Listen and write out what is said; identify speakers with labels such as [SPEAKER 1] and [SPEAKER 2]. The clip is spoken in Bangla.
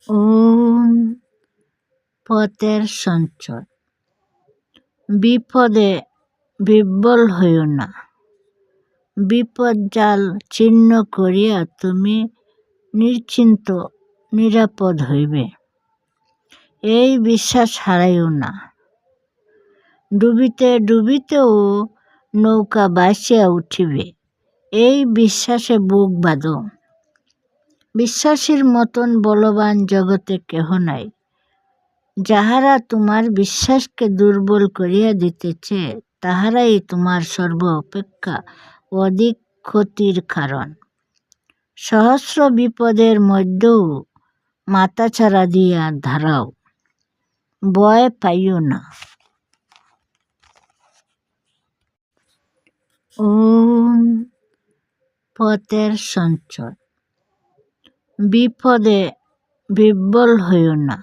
[SPEAKER 1] ওম পথের সঞ্চয়। বিপদে বিহ্বল হইও না। বিপদজাল ছিন্ন করিয়া তুমি নিশ্চিন্ত নিরাপদ হইবে, এই বিশ্বাস হারাইও না। ডুবিতে ডুবিতেও নৌকা ভাসিয়া উঠিবে, এই বিশ্বাসে বুক বাঁধো। বিশ্বাসীর মতন বলবান জগতে কেহ নাই। যাহারা তোমার বিশ্বাসকে দুর্বল করিয়া দিতেছে, তাহারাই তোমার সর্ব অপেক্ষা অধিক ক্ষতির কারণ। সহস্র বিপদের মধ্যেও মাথাচাড়া দিয়া দাঁড়াও, ভয় পাইও না। ওম পথের সঞ্চয়। বিপদে বিহ্বল হইও না।